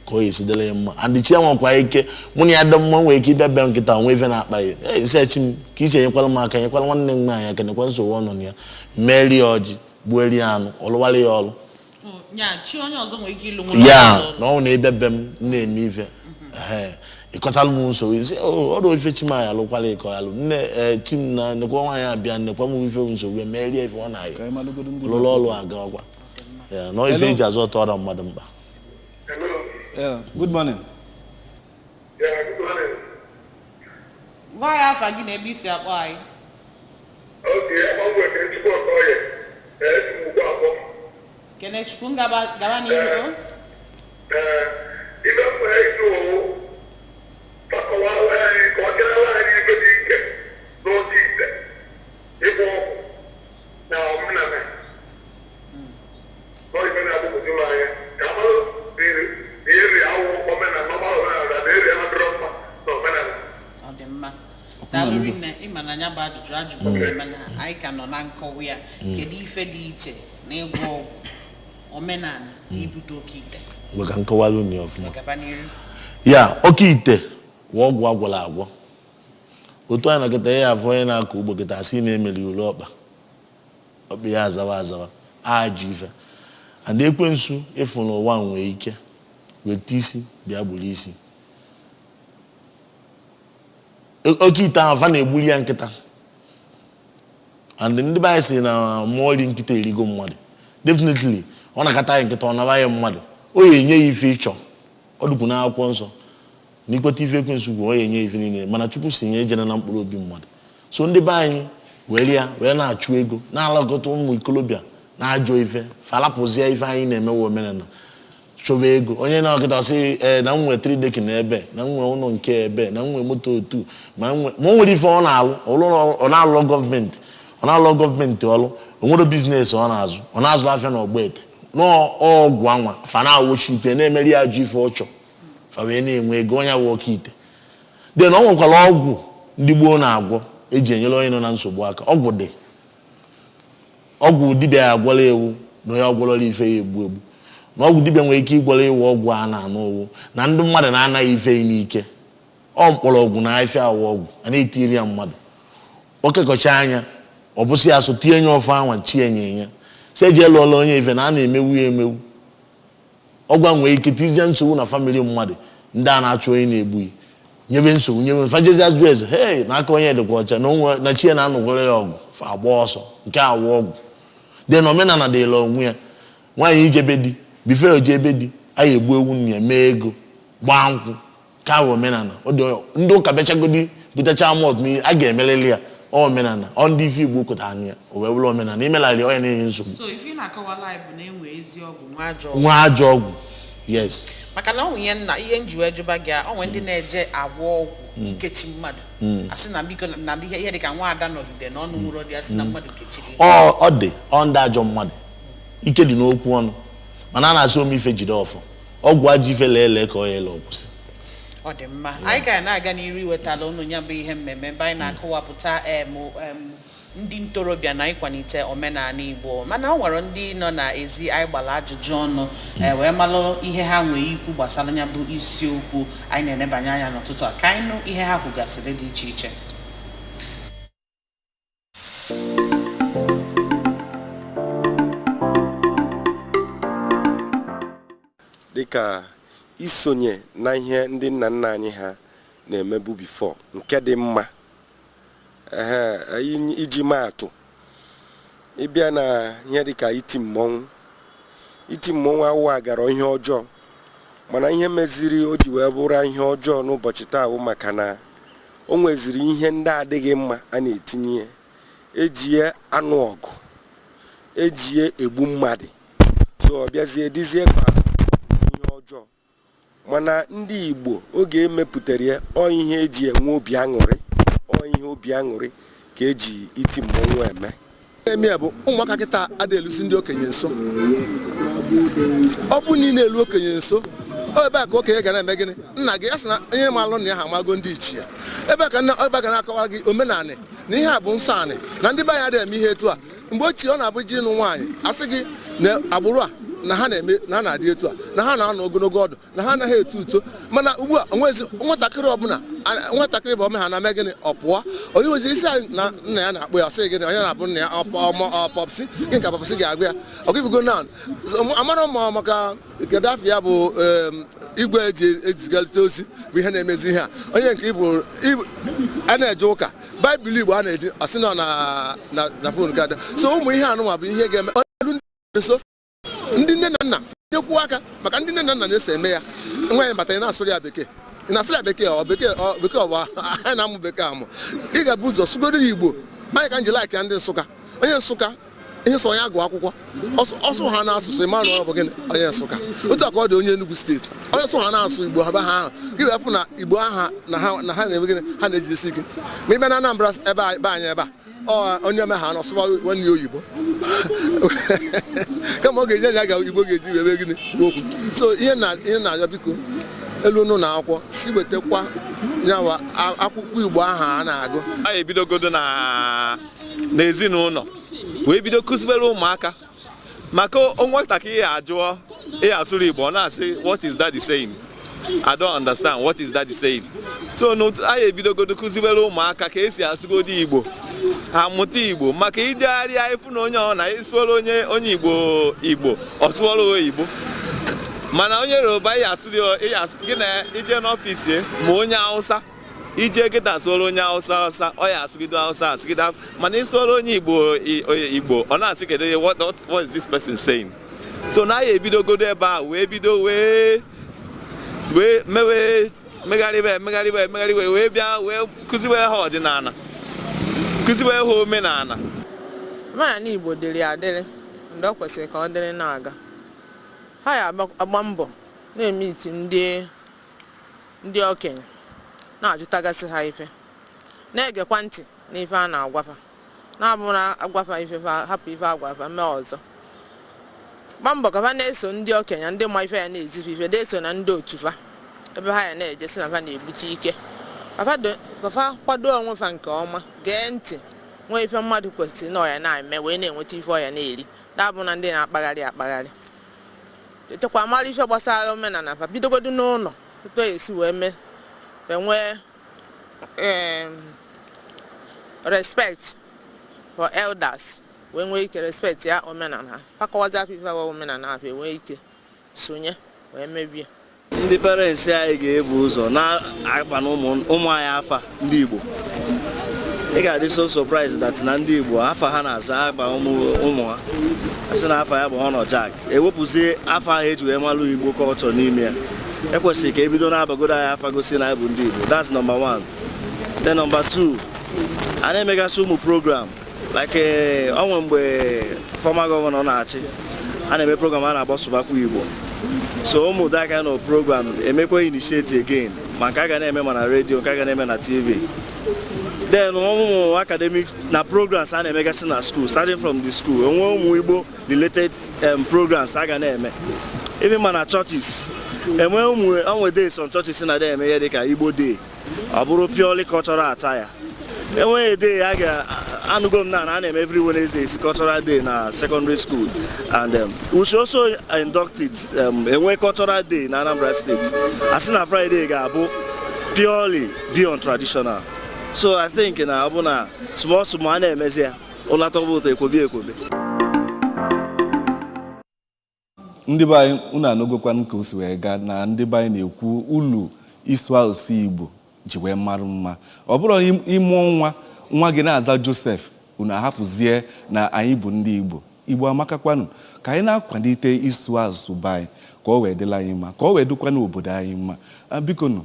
ka ọ esidere ya mma and chi nwekwa ike mụ na ya dị mma nwere ike ịbịa bịa nkịta onwe ife na-akpa ya isechi m ka isi enyekwara m aka nyekwara nwanne m nwaanyị aka nekwa nsogbu ọ nọ na ya merie ọjị gbuerie anụ ọlụwara ya ọlụ ya na ọ na-ebe be m na-eme ife ịkọtala m nsogbu isi ọrụ ife chi m anyị alụkwala ịkọ alụ nne chi m na nekwa nwaanyị abịa nekwa m ife nsogbu merie ife ọ na-ayọ ọlụlụ ọlụ aga ọgwa na ife eji azụ ọtọ ọrụ mmadụ mkpa. Yeah, good morning. Yeah, good morning. Why afa gị na-ebe isi akpọ anyị? Okay, I'm going to Chukwu Okoye. Chukwu Akpọ. Kene Chukwu gaba n'ihu. Ibe m nwere ike owu takọwara anyị ka ọ dịrịla anyị ibe dị ike n'otu ite ịgwọ ọgwụ na omenala. Ọ ibe na-agbụpụta m anya ka mmadụ eri awụ omenala ọgbara omenala na eri adịrọ mma na omenala. Ọ dị mma. Daalụ nne ịma na ya bụ ajụjụ na-eme na anyị ka nọ na nkọwa ya kedu ife dị iche na ịgwọ ọgwụ omenala ibute oke ite mgbe ka nkọwalụ nne ọfụma gaba n'iru. ya oke ite wụ ọgwụ agwọla agwọ otu anyị na kịta ya afọ onye na-akọ ugbo kịta asị na-emeli ule ọkpa ya azawa ajụ ife and ekwensu ịfụ n'ụwa nwee ike weta isi bịa gburu isi oke ite ahụ fa na-egbuli ya nkịta and ndị be anyị sị na mmụọ ri nkịta erigo mmadụ definitely ọ na-akata ya nkịta ọ naba ya mmadụ o ya enye ya ife ịchọ ọ dịkwu n'akwụkwọ nsọ na ikweta ife ekwensu bụ ọ ya enye ife niile mana Chukwu si nye ejena na mkpụrụ obi mmadụ so ndị be anyị were na-achụ ego na-alagọta ụmụ ikolobịa na-ajọ ife falapụzie ife anyị na-emewe omenala chọba ego onye na-ọkịta sị na m nwee 3 deki na ebe na m nwee ụlọ nke ebe na m nwee moto otu ma o nwere ife ọ na-alụ ọ na-alụ gọọmenti ọlụ o nwere biznes ọ na-azụ ọ na-azụ afịa na ọgba-ete n'ọgwụ anwa fa na-awụchi ikpe na-emeri ya ajụ ife ọchọ fa wee na-enwe ego onye wụ oke ite dị na ọ nwekwara ọgwụ ndị gboo na-agwọ eji enyere onye nọ na nsogbu aka ọgwụ dibịa ya agwọla ewu na onye ọgwọrọla ife ya egbu na ọgwụ dibịa nwere ike ịgwọrọ iwu ọgwụ a na-anụ owu na ndị mmadụ na-anaghị ife n'ike ọ mkpọrọgwụ na afịa awụ ọgwụ a na-etiri ya mmadụ okekọcha anya ọ bụsị ya so tie nye ọfọ anwa chi enye si eji elụọla onye ife na a na-emewu ya emewu ọgwụ a nwere ike tizie nsogbu na famili mmadụ ndị a na-achụ onye na-egbu ya nyebe nsogbu nyebe fajezi ajụ eze n'aka onye dịkwa ọcha na chi ya na-anụgwara ya ọgwụ fa agba ọsọ nke awụ ọgwụ dị na omenala dịla onwe ya nwaanyị ijebe di bife oje ebe di anyị egbu ewu nne ya mee ego gbaa nkwụ ka awụ omenala ndị ụka bịachagodi butecha mọt na a ga-emeleli ya omenala ọ ndị ife Igbo kụtara anya o wee wụrụ omenala imelali onye na-enye nsogbu So ife na-akọwala anyị bụ na enwe ezi ọgwụ nwa ajọ ọgwụ yes maka na onwe ihe njiwe jụba gị onwe ndị na-eje agwọ ọgwụ ikechi mmadụ asị na biko na ihe dịka nwa ada nọgide na ọnụ nwụrụ dị asị na mmadụ kechiri ọ dị ndị ajọ mmadụ ike dị n'okwu ọnụ mana a na-asị ome ife jide ọfọ ọgwụ ajọ ife lee ka ọ ya ele ọkwụsị ọ dị mma anyị ga na-aga n'iru iwetala unu ya bụ ihe mmemme ebe anyị na-akọwapụta ndị ntorobịa na ịkwalite omenala Igbo mana ọ nwere ndị nọ n'ezi anyị gbara ajụjụ ọnụ wee malụ ihe ha nwee ikwu gbasara ya bụ isiokwu anyị na-enebanye anya n'ụtụtụ a ka anyị nụ ihe ha kwugasịrị dị iche iche. Dịka isonye na ihe ndị nna nna anyị ha na-emebu bifo nke dị mma iji maatụ ịbịa na ihe dịka iti mmọnwụ awụ agara ihe ọjọọ mana ihe meziri o ji wee bụrụ ihe ọjọọ n'ụbọchị taa bụ maka na o nweziri ihe ndị adịghị mma a na-etinye ejie anụ ọgụ ejie egbu mmadụ so ọ bịazie dizie ka mana ndị Igbo oge emepụtara ya ọ ihe eji enwe obi aṅụrị ka eji iti mmọnwụ eme. Eme bụ ụmụaka kịta adịelusi ndị okenye nso ọ bụ niile elu okenye nso ebe a ka okenye ga na-eme gịnị nna gị asị na ihe malụ na ya ha amago ndị ichie ebe a ka ga na-akọwara gị omenala na ihe a bụ nsọ anị na ndị be anyị adịghị eme ihe etu a mgbe ochie ọ na-abụ ji ịnụ nwaanyị asị gị na agbụrụ a na ha na-eme na ha na-adị etu a na ha na-anọ ogologo ọdụ na ha anaghị eto uto mana ugbu a onwezi nwatakịrị ọbụla nwatakịrị bụ ome ha na-eme gịnị ọ pụọ onye nwezi isi anyị na nna ya na-akpụ ya sị gịnị onye na-abụ nna ya ọpọpsị gị ka papasị ga-agụ ya ọgịbigo na amara ma maka kedu afọ ya bụ igwe eji ezigalite ozi bụ ihe na-emezi ihe a onye nke ịbụ a na-eje ụka baịbụl Igbo a na-eji asị na fon kada so ụmụ ihe anụnwa bụ ihe ga-eme nso ndị nne na nna nyekwu aka maka ndị nne na nna na-eso eme ya nwaanyị bata ị na-asụrụ ya bekee ị na-asụ ya bekee ọwa anyị na-amụ bekee amụ ị ga-abụ ụzọ sụgoro ya Igbo anyị ka njilaki ndị Nsụka onye Nsụka ihe so onye agụ akwụkwọ ọsụ ha na-asụsụ ịmanụ ọ bụ gịnị onye Nsụka otu a ka ọ dị onye Enugu steeti onye sụ ha na-asụ Igbo ha ahụ gị wefụ na Igbo aha na ha na-eme gịnị ha na-ejidesi ike ma ị bịa na Anambra ebe anyị ebe a onye ome ha n'ọsụwa nwanne oyibo kama ọ ga-eji anya ga Igbo ga-eji wee gịnị okwu so ihe na-arịọ biko elu ụnụ na akwụkwọ si wetakwa nyawa akwụkwọ Igbo aha a na-agụ anyị ebidogodo n'ezinụlọ wee bido kụzibere ụmụaka maka nwatakịrị ajụọ asụrụ Igbo ọ na-asị what is daddy saying? I don't understand what is daddy saying. So anyị ebidogodo kụzibere ụmụaka ka esi asụgodo Igbo ha mụta Igbo maka ijegharị anyị fụ na onye ọ na ịsụọrọ onye Igbo ọ sụọrọ oyibo mana onye Yoruba gị na ije n'ọfịs ma onye Hausa ije kịta sụọrọ onye Hausa ọ ya asụgido Hausa asụgido mana ịsụọrọ onye Igbo ọ na-asị kedu what is this person saying? So na anyị ebidogodo ebe a wee bido wee megharịbe wee bịa wee kụziwe ha ọdịnala kụziwe ha omenala Igbo dịrị adịrị ndị ọ kwesịrị ka ọ dịrị na-aga ha ya agba mbọ na-eme iti ndị okenye na-ajụtagasị ha ife na-egekwa ntị n'ife a na-agwafa na-abụ na agwafa ife hapụ ife agwafa mee ọzọ gba mbọ ka ha na-eso ndị okenye ndị ma ife ya na-ezife ife na-eso na ndị otufa ebe ha ya na-ejesi na ha na-ebute ike kafa kwado onwe fa nke ọma gee ntị nwee ife mmadụ kwesịrị na ọya na-eme wee na-enweta ife ọya na-eri na-abụ na ndị na-akpagharị etekwa mara ife gbasara omenala fa bidogodo n'ụlọ tutu esi wee nwee respect for elders wee nwee ike respect ya omenala ha pakọwazi afọ ife omenala ha nwee ike sonye wee mebie ndị parents anyị ga-ebu ụzọ na-agba na ụmụ anyị afa ndị Igbo ị ga-adị so surprised that na ndị Igbo afa ha na-aza agba ụmụ ha asị na afa ya bụ Honor Jack ewepụzie afa ahụ eji wee malụ Igbo culture n'ime ya ekwesịrị ka ebido na-abagodo anyị afa gosi na anyị bụ ndị Igbo. That's number one. Then number two, a na-emegasị ụmụ program like onwe mgbe former governor na-achị a na-eme program a na-agba Sụbakwa Igbo so ụmụ that kind of program emekwa initiate again ma nke a ga na-eme ma na radio nke a ga na-eme na TV. Then ụmụ academic na programs a na-emegasị na school starting from the school onwe ụmụ Igbo related programs a ga na-eme even ma na churches enwe days some churches na dey eme ihe dịka Igbo day ọ bụrụ purely cultural attire enweghị day a ga-anụgo m na na-eme every Wednesday is cultural day na secondary school and we should also induct it enwe cultural day na Anambra State asị na Friday ga-abụ purely beyond traditional so I think na ọ bụ na small a na-emezi ya ụlatọbụ ụtọ ekwobi ndị be anyị unu anọgokwa ka o si wee gaa na ndị be anyị na-ekwu ulu isu asụsụ Igbo ji wee mara mma ọ bụrụ ịmụ nwa gị na-aza Joseph unu ahapụzie na anyị bụ ndị Igbo amakakwanụ ka anyị na-akwalite isu asụsụ be anyị ka o wee dịla anyị mma ka o wee dịkwana obodo anyị mma biko nụ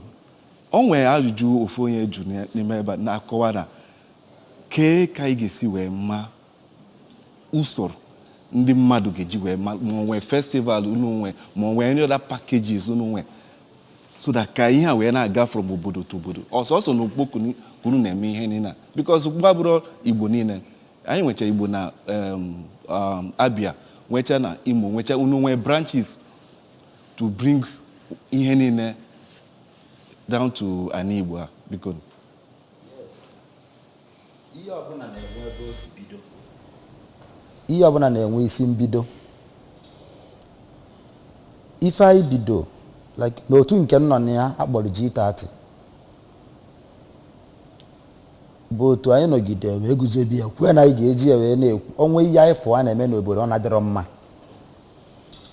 o nwere ajụjụ ofu onye jụ n'ime ebe na-akọwa na kee ka anyị ga-esi wee mma usoro ndị mmadụ ga-eji wee ma onwe festival unu nwe ma onwe any other packages unu nwe so that ka ihe a wee na-aga from obodo to obodo ọsọsọ na okpoko unu na-eme ihe niile because gbabụrụ Igbo niile anyị nwecha Igbo na Abia nwecha na Imo nwecha unu nwe branches to bring ihe niile down to an Igbo a biko ihe ọbụla na-enwe ebe o si bido ihe ọbụla na-enwe isi mbido ife anyị bido like n'otu nke nọ na ya akpọrọ G30 bụ otu anyị nọgide wee guzobe ya kwue na anyị ga-eji ya wee na-ekwu onwe ihe anyị fụwa na-eme n'obodo ọ na-adịrọ mma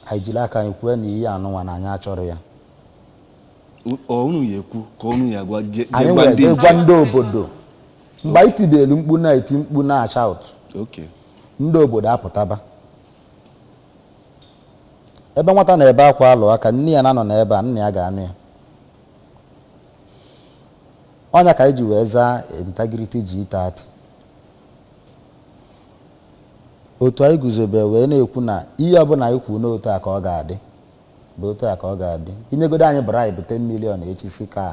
anyị jiri aka anyị kwue na ihe anụnwa na anyị achọrọ ya unu ya ekwu ka unu ya gwa anyị nwere gwa ndị obodo mgbe anyị tibelu mkpu na-eti mkpu na-acha ụtụ ndị obodo apụtaba ebe nwata na ebe akwa alụ aka nne ya na-anọ n'ebe a nna ya ga-anụ ya ọnya ka anyị ji wee zaa integrity G30 otu anyị guzobe wee na-ekwu na ihe ọbụla anyị kwuru n'otu a ka ọ ga-adị bụ otu a ka ọ ga-adị inyegodo anyị bribe 10 million echi si ka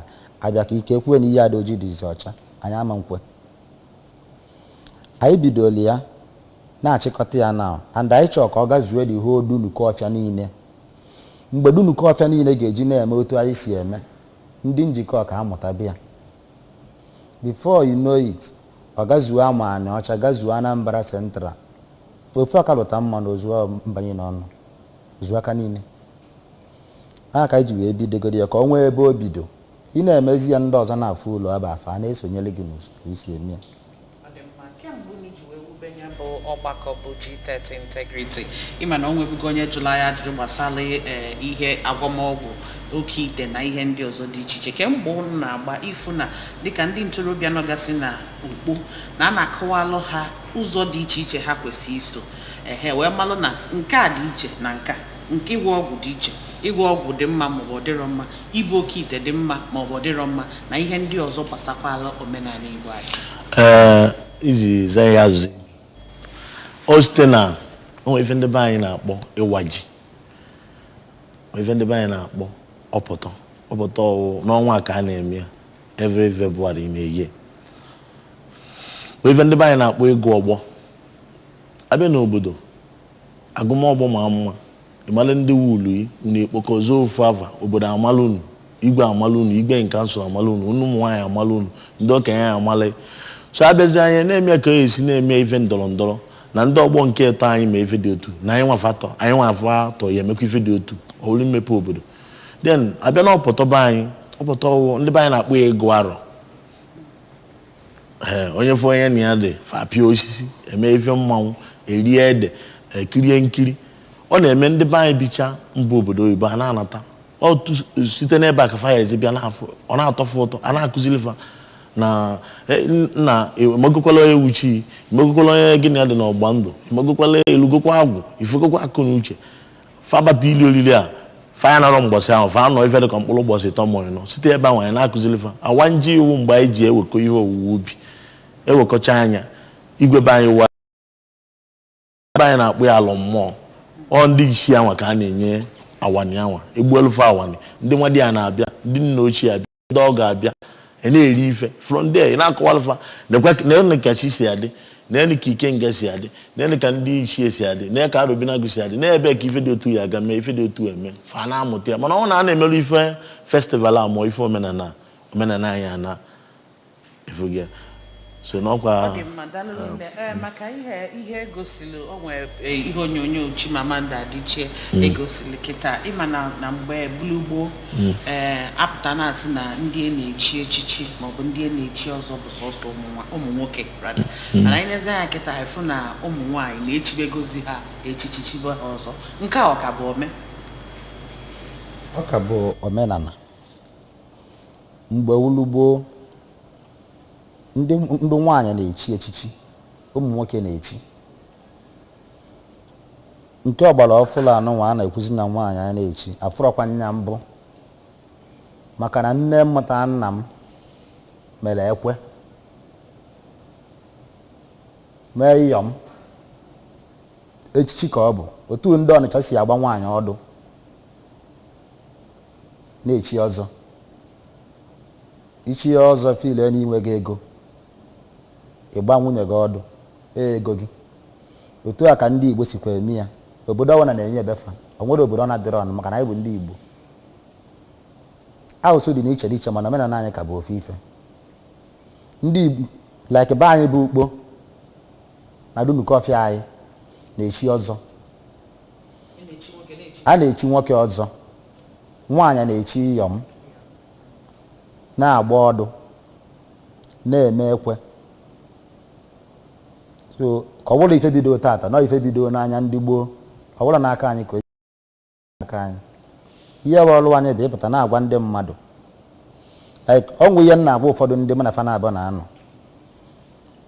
abịa ka ike kwuo na ihe ada ojii dịzi ọcha anyị ama nkwe anyị bidoro ya na-achịkọta ya na and anyị chọọ ka ọ gazuo the whole Dunukọfịa niile mgbe Dunukọfịa niile ga-eji na-eme otu anyị si eme ndị njikọ ka amụtabịa before you know it ọ gazuo Amani Ọcha gazuo Anambra Central ofu aka lụta mma na ozuo mbanye n'ọnụ ozuo aka niile aka ka anyị ji wee bidogoro ya ka ọ nwee ebe o bido ị na-emezi ya ndị ọzọ na-afụ ụlọ ebe afa a na-esonyere gị n'usoro isi eme ya ọgbakọ bụ G30 integrity ịma na o nwebugo onye jụrụ anyị ajụjụ gbasara ihe agwọmọgwụ oke ite na ihe ndị ọzọ dị iche iche kemgbe unu na-agba ifu na dịka ndị ntorobịa nọgasị na ukpo na a na-akọwalụ ha ụzọ dị iche iche ha kwesịrị iso wee malụ na nke a dị iche na nke ịgwọ ọgwụ dị iche ịgwọ ọgwụ dị mma maọbụ ọ dịrọ mma ibu oke ite dị mma maọbụ ọ dịrọ mma na ihe ndị ọzọ gbasakwala omenala Igbo anyị iji zaa ya azụ o site na onwe ife ndị be anyị na-akpọ ịwa ji ife ndị be anyị na-akpọ ọpụtọ n'ọnwa ka a na-eme ya every February na-eye ife ndị be anyị na-akpọ ego ọgbọ abịa n'obodo agụmọgbọ ma mma ịmalụ ndị wulu unu ekpokọzo ofu afa obodo amalụ unu igwe amalụ unu igwe nke nsọ amalụ unu ụmụ nwaanyị amalụ unu ndị okenye amalụ so abịazi anyị na-eme ka esi na-eme ife ndọrọ ndọrọ na ndị ọgbọ nke ịtọ anyị ma ife dị otu na anyị nwaafọ atọ ya emekwa ife dị otu olu mmepe obodo then abịa na ọpụtọba anyị ọpụtọ ndị be anyị na-akpọ ya ego arọ onye fụ onye na ya dị fapịa osisi eme ife mmanwụ erie ede ekirie nkiri ọ na-eme ndị be anyị bicha mba obodo oyibo ha na-anata site n'ebe a ka fa ya ezi bịa ọ na-atọfụ ụtọ a na-akụziri fa na nna emegokwala onye wuchi emegokwala onye gịnị ya dị n'ọgba ndụ emegokwala elugokwa agwụ ifegokwa akụ na uche fabata ili olili a fa ya narọ mgbọsị ahụ fa anọ ife dị ka mkpụrụ ụbọchị ịtọ mụrụ nọ site ebe ahụ anyị na-akụziri fa awa nji iwu mgbe anyị ji ewekọ ihe owuwe ubi ewekọcha anya igwe be anyị wa ebe anyị na-akpụ ya alọ mmụọ ọ ndị isi anwa ka a na-enye awani anwa egbuelufe awani ndị nwa di ya na-abịa ndị nna ochie abịa ndị ọ ga-abịa na-eri ife from there na-akọwalụfa na kachi si adị na ka Ikenga si adị na ka ndị ichie si adị na ka Arobinagụ si adị na-ebe ka ife dị otu ya aga mee ife dị otu eme fa na-amụta ya mana ọ na-emerụ ife festival amụọ ife omenala anyị ana efugia so n'ọkwa maka ihe gosili onwe ihe onyonyo Chimamanda Adichie egosili kịta ịma na mgbe bulugbo apụta na-asị na ndị na-echi echichi maọbụ ndị na-echi ọzọ bụ sọsọ ụmụ nwoke mana anyị nezi anya kịta efu na ụmụ nwaanyị na-echibegozi ha echichi chibe ha ọzọ nke a ọ ka bụ omenala mgbe ulugbo ndị nwaanyị na-echi echichi ụmụ nwoke na-echi nke ọgbara ọfụlụ anụnwa a na-ekwuzi na nwaanyị a na-echi afụrọkwa nya mbụ maka na nne mmụta nna m mere ekwe mee iyom echichi ka ọ bụ otu ndị Ọnịcha si agba nwaanyị ọdụ na-echi ọzọ ichi ọzọ file n'inweghị ego ịgba nwunye gị ọdụ ego gị otu a ka ndị Igbo sikwa eme ya obodo ọbụla na-enye ebefa o nwere obodo ọ na-adịrọ ọnụ maka na anyị bụ ndị Igbo asụsụ dị n'iche n'iche mana omenala anyị ka bụ ofe ife ndị Igbo like be anyị bụ ukpo na dunukọfịa anyị na-echi ọzọ a na-echi nwoke ọzọ nwaanyị na-echi iyom na-agba ọdụ na-eme ekwe so ka ọ bụrụ ife bido tata na ife bido n'anya ndị gboo ọ bụrụ n'aka anyị ka aka anyị ihe bụ ọrụ anyị bụ ịpụta na-agwa ndị mmadụ like ọnwụ ihe nna agwa ụfọdụ ndị mana fa na-abụ na-anọ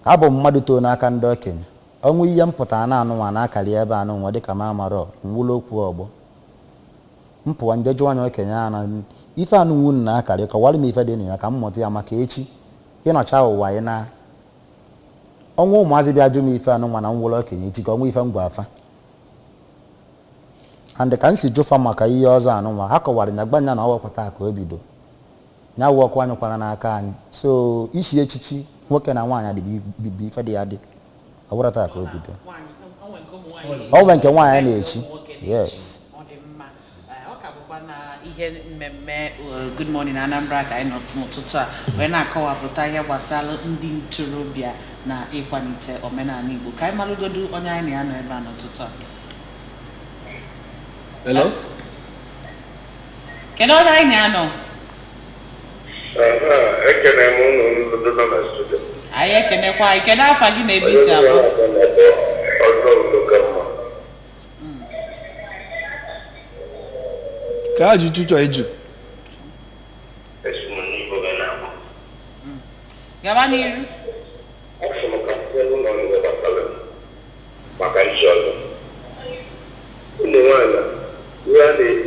abụ mmadụ too n'aka ndị okenye ọnwụ ihe mpụta na anụnwa na-akarị ebe anụnwa dịka ma amarọ nwụlọ okwu ọgbọ mpụwa nje jụọ anya okenye ana ife anụnwu na-akarị kọwara m ife dị na ya ka mmụta ya maka echi ịnọcha ụwa anyị na ọnwụ ụmụazị bịa jụ m ife anụnwa na nwụlọ okenye echi ka ọnwụ ife ngwa afa and ka m si jụfa maka ihe ọzọ anụnwa ha kọwara nya gbanya na ọwepụta ka o bido nya wụ ọkụ anyụkwara n'aka anyị so isi echichi nwoke na nwaanyị dị ife dị ya dị ọ bụrụ taa ka o bido ọ nwere nke nwaanyị na-echi yes ihe mmemme Good Morning Anambra ka anyị nọ n'ụtụtụ a wee na-akọwapụta ihe gbasara ndị ntorobịa na ịkwalite omenala Igbo ka anyị malụgodu onye anyị na-anọ ebe a n'ụtụtụ a. Hello? Kedu onye anyị na-anọ? Ekene m unu ndị nọ na studio. Anyị ekenekwa anyị. Kedu afa gị na ebe isi abụọ? Ọzọ udo ka mma. Ka ajụjụ chọọ ịjụ. Esi m n'Igbo gị na-abụ. Gaba n'iru. Asị m ka ndị ụlọ ndị gbasara maka nchi ọzọ. Ụmụ nwaanyị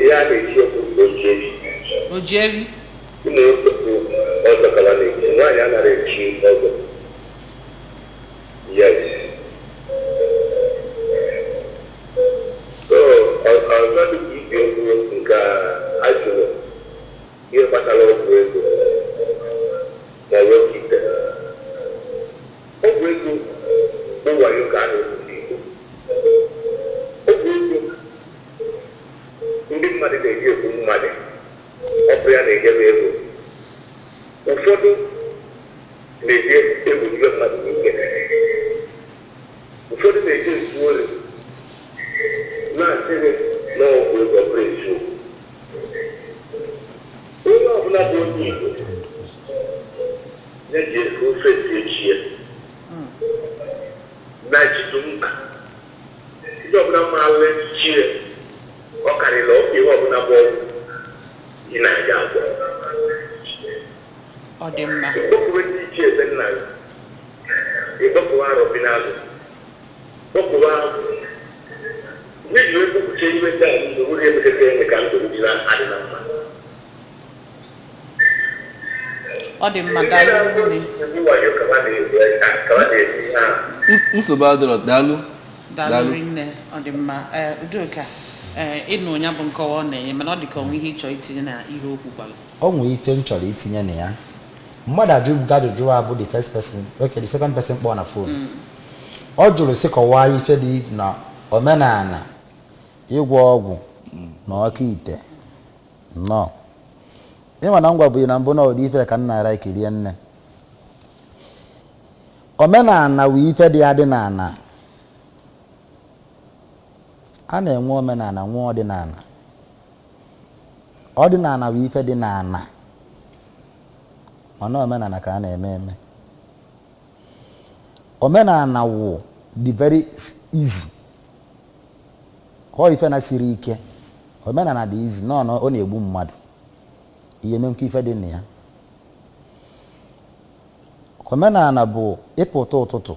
ihe a na-eji okwu ojieri. Ojieri? Ụmụ nwoke bụ ọzọ kala na-eji. Nwaanyị anaghị echi ọzọ. Yes. So, ọzọ dị ka ibi okwu nke ajụrụ ihe kpatara ọgwụ ego ma ọ bụ ite. Ọgwụ ego bụ wayo ka a na-ekwusi Igbo. Ọgwụ ego ndị mmadụ na-eji ekwu mmadụ ọ bụ ya na-enyebe ego. Ụfọdụ na-eji egwuregwu mmadụ n'ike. Ụfọdụ na-eji ezu ori na-asịrị n'ọgwụ ego ọ bụla ezu. Onye ọbụla bụ onye Igbo na-eji efu ofe si echi ya na jidu mkpa ndị ọbụla maara echichi ya ọ karịrị ihe ọbụla bụ ọgwụ ị na-aja agwọ. Ọ dị mma. Ịkpọpụrụ ndị ichie ebe nna ya ịkpọpụrụ Arobinagụ kpọpụrụ ahụ n'ihi ekwupụta iwe ndị a ndị uru emekata eme ka ndụ jiri adị na mma. Ọ dị mma daalụ nne. Nsogbu adịrọ daalụ. Daalụ nne. Ọ dị mma. Udoka ịnụ onye bụ nkọwa ọ na-enye mana ọ dị ka onwe ihe ịchọ itinye na ihe okwu gwara. Ọ nwere ife m chọrọ itinye na ya mmadụ ajụbụga ajụjụ a bụ the first person okay the second person kpọọ na phone ọ jụrụ sị kọwaa ife dị iche na omenala ịgwọ ọgwụ na ọka ite nnọọ ịma na ngwa bụ na mbụ na ụdị ife ka nna ara ikirie nne omenala wụ ife dị adị n'ala a na-enwe omenala nwe ọdịnala ọdịnala wụ ife dị n'ala mana omenala ka a na-eme eme omenala wụ dị very easy ọ ife na siri ike omenala dị easy ọ na-egbu mmadụ ihe memke ife dị na ya omenala bụ ịpụta ụtụtụ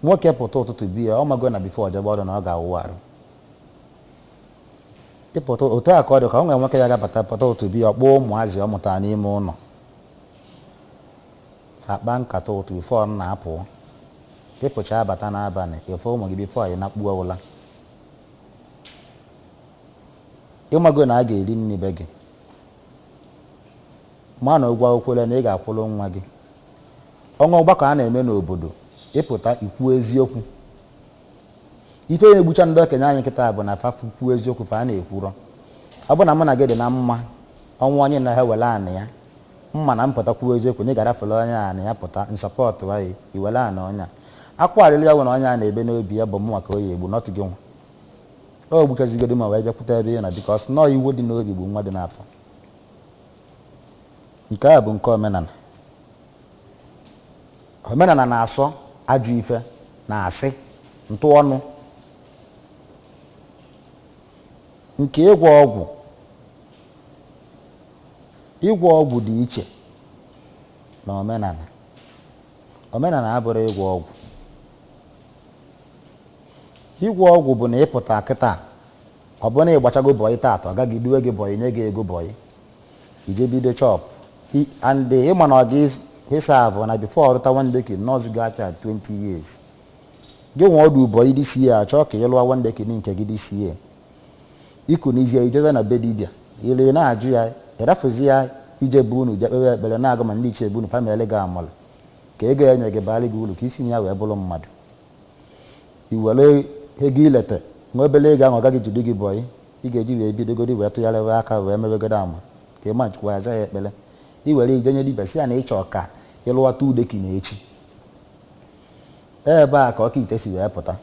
nwoke pụta ụtụtụ biya ọ mago na bifo ọjọba ọrụ na ọ ga-awụ arụ ịpụta otu a ka ọ dị ka ọ nwere nwoke ya ga-abata pụta ụtụtụ biya ọ kpọọ ụmụazị ọ mụtara n'ime ụlọ akpa nkata ụtụ bifo ọ na-apụ ịpụcha abata n'abalị efe ụmụ gị bifo anyị na-akpu ọwụla ịmago na a ga-eri nri be gị ma na ụgwọ akwụkwọ na ị ga-akwụrụ nwa gị ọnwa ọgbakọ a na-eme n'obodo ịpụta ikwu eziokwu ife na-egbucha ndị okenye anyị nkịta bụ na fafu kwuo eziokwu fa a na-ekwurọ ọ bụ na mụ na gị dị na mma ọnwa onye na ha were anị ya mma na mpụta kwuo eziokwu na ị garafere onye anị ya pụta nsọpọtụ anyị iwere anị ọnya akwa arịrị ya nwere onye a na-ebe n'obi ya bụ mụ maka oyi egbu nọtụ gị nwa o gbuchazigodo ma wee bịakwute ebe ya na bikọs nọọ iwu dị n'obi bụ nwa dị n'afọ nke a bụ nke omenala omenala na-asọ ajụ ife na asị ntụ ọnụ nke ịgwọ ọgwụ dị iche na omenala abụrụ ịgwọ ọgwụ bụ na ịpụta kịta ọ bụ na ịgbachago bọyị taata ọ gaghị duwe gị bọyị nye gị ego bọyị ije bido chọp and ịma na ọ gị hesavụ na bifo ọrụta wandeki nọọsụ gị afịa 20 years gị nwe ọdụ bọyị DCA achọ ka ị lụọ wandeki nke gị DCA iku n'izie ijebe na be dibịa ile na-ajụ ya ịrafụzi ya ije bụ unu jekpewe ekpere na-agụ ma ndị iche bụ unu famili gị amụrụ ka ego enye gị baara gị uru ka isi ya wee bụrụ mmadụ iwere ego ileta nwa obele ego ahụ ọ gaghị jide gị bọyị ị ga-eji wee bidogodi wee tụgharịwa aka wee mewegodo ama ka ịma nchukwu aza ya ekpere iwere ijenye dibịa si ya na ịchọ ka ịlụwata udeki na echi ebe a ka ọka ite si wee pụta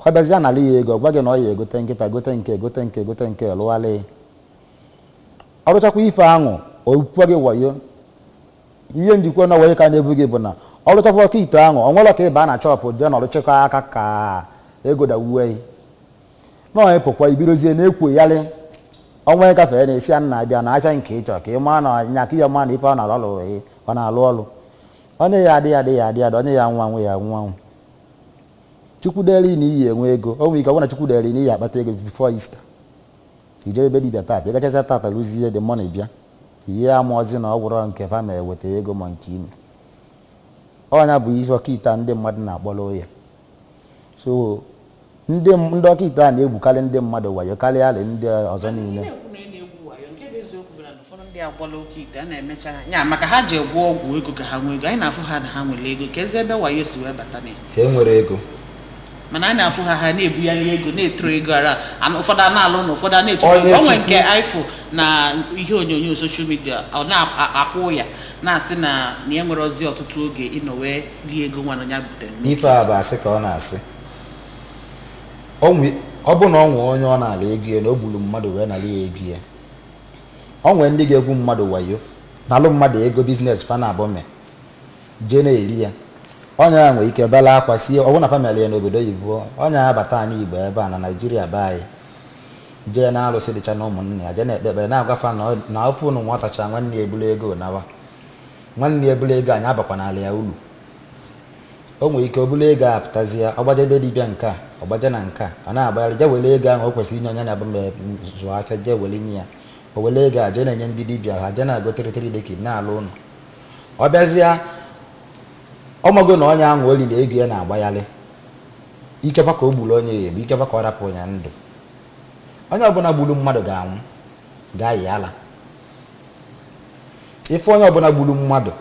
ọ bịazịa n'ala ya ego ọ gwa gị na ọ ya egote nkịta gote nke lụwala ya ọrụchakwa ife ahụ opupụa gị wayo ihe njikwa na wayo ka na-ebu gị bụ na ọrụchakwa ọka ite ahụ ọ nwere ka ịba na chọpụ dị na ọrụchakwa aka ka ego dawuwe na ịpụkwa ibidozie na-ekwogharị ọnwa gafee na-esi ya nna abịa na acha nke ịchọ ka ị maa na nya ka ihe maa na ife ọ na-alụ ọ na-alụ ọrụ onye ya adị onye ya nwa ya nwa chukwudeli na iyi enwe ego o nwere ike ọ bụ na chukwudeli na iyi akpata ego before Easter ije ebe dibịa tata ịgachazi tata rụzie dị mọni bịa ihe amụọzi na ọ gwụrọ nke fa ma eweta ego ma nke ime ọnya bụ ihe ọkaite ndị mmadụ na-akpọrọ ya so ndị ọkaite a na-egbukarị ndị mmadụ wayo karịa ndị ọzọ niile maka ha ji egwu ọgwụ ego ka ha nwee ego anyị na-afụ ha na ha nwere ego ka ezi ebe wayo si wee bata na ka e nwere ego mana anyị na-afụ ha na-ebu ya ego na-etoro ego ara ụfọdụ a na-alụ na ụfọdụ a na-etufu onwe nke ifo na ihe onyonyo soshal midia ọ na-akwụ ya na-asị na ya nwere ozi ọtụtụ oge ịnọ wee rie ego nwa na ya butere ife a bụ asị ka ọ na-asị ọ bụ na ọ nwee onye ọ na-ala ego ya na o gburu mmadụ wee nara ya ego ya ọ nwee ndị ga-egwu mmadụ wayo na-alụ mmadụ ego biznes fa na abụme jee na-eri ya onye ya nwere ike bela akwa sie ọ bụ na famili ya n'obodo oyibo onye ya bata anyị Igbo ebe a na Naijiria be anyị jee na arụsị dịcha na ụmụnne ya jee na ekpe ekpere na-agwafa na ofe unu nwatacha nwanne ya ebulu ego nawa nwanne ya ebulu ego anyị abakwa n'ala ya ulu o nwere ike obulu ego a pụtazi ya ọgbaje ebe dibịa nke a ọgbaje na nke a ọ na-agbagharị jee were ego ahụ o kwesịrị inye onye na-abụ mgbe zụọ afịa jee were nye ya o were ego a jee na-enye ndị dibịa ha jee na-agoteretere deki na-alụ ụlọ ọ bịazịa ọmago na onye ahụ olili ego ya na-agbagharị ikekwa ka o gburu onye ya egbu ikekwa ka ọ rapụ ya ndụ onye ọbụla gburu mmadụ ga-anwụ ga-ayị ala ife onye ọbụla gburu mmadụ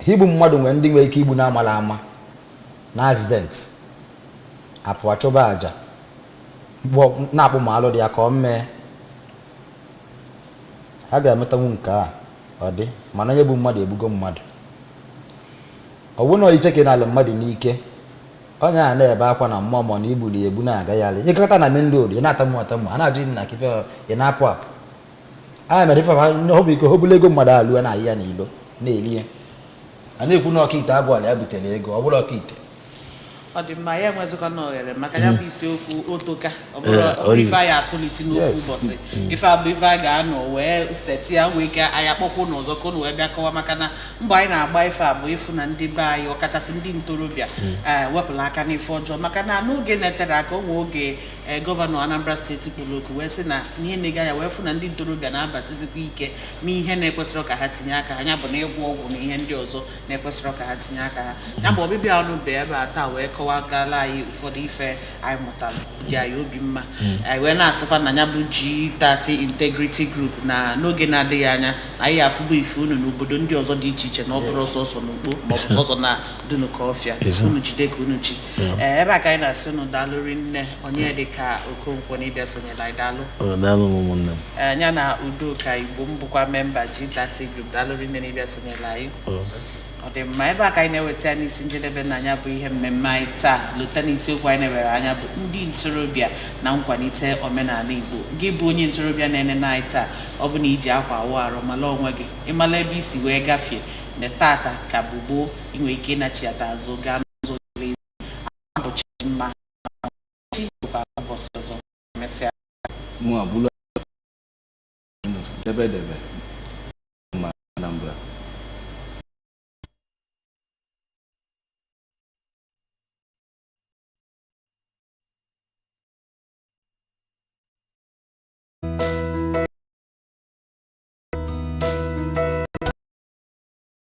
igbu mmadụ nwere ndị nwere ike igbu na-amala ama na accident apụ achọba aja na-akpụ ma alụ dị ya ka ọ mee a ga-emetanwu nke a ọ dị mana onye bụ mmadụ egbugo mmadụ ọ bụrụ na ife ka na-alụ mmadụ n'ike onye a na-ebe akwa na mmụọ ma na igbuli egbu na-agagharị ịkọta na main road ị na-atamụ atamụ a na-ajụ na kife ị na-apụ apụ a mere ife ọ bụ ike hobula ego mmadụ alụọ na ya n'ilo na-eli ya a na-ekwu na ọkaite agwala ya butere ego ọ bụrụ ọkaite ọ dị mma ya enwezikwa na ohere maka ya bụ isiokwu otoka ọ bụrụ ife anyị atụlisi n'ofu ụbọchị ife abụ ife a ga-anọ wee seti ya wee ka anyị akpọkwụ n'ọzọ ka ụnụ wee bịa kọwa maka na mbọ anyị na-agba ife abụ ịfụ na ndị be anyị ọkachasị ndị ntorobịa wepụla aka n'ife ọjọọ maka na n'oge netere aka onwe oge gọvanọ Anambra steeti kwuru okwu wee sị na ihe na-ega ya wee fụ na ndị ntorobịa na-abasizikwa ike ma ihe na-ekwesịrị ka ha tinye aka ha ya bụ na ịgwọ ọgwụ na ihe ndị ọzọ na-ekwesịrị ka ha tinye aka ha ya bụ ọbịbịa ọnụ be ebe a taa wee kọwagala anyị ụfọdụ ife anyị mụtara dị anyị obi mma anyị wee na-asịkwa na ya bụ G30 Integrity Group na n'oge na-adịghị anya na anyị afụgo ife unu n'obodo ndị ọzọ dị iche iche na ọ bụrụ sọsọ n'ugbo maọbụ sọsọ na Dunukọfịa unu jide ka unu ji ebe a ka anyị na-asị unu daalụrị nne onye dị ka Okonkwo na ịbịa sonyela anyị daalụ ya na Udoka Igbo mbụkwa memba G30 Group daalụrị nne na ịbịa sonyela anyị ọ dị mma ebe a ka anyị na-eweta n'isi njedebe na anya bụ ihe mmemme anyị taa lụta n'isiokwu anyị na-ewere anya bụ ndị ntorobịa na nkwanite omenala Igbo gị bụ onye ntorobịa na-enene anyị taa ọ bụ na iji akwa awụ arụ mala onwe gị ịmala ebe isi wee gafee na tata ka bụ gboo inwe ike ịnachiata azụ gaa n'ụzọ ziri ezi abụchi mma chi bụkwa ụbọchị ọzọ mesịa mụ abụla debe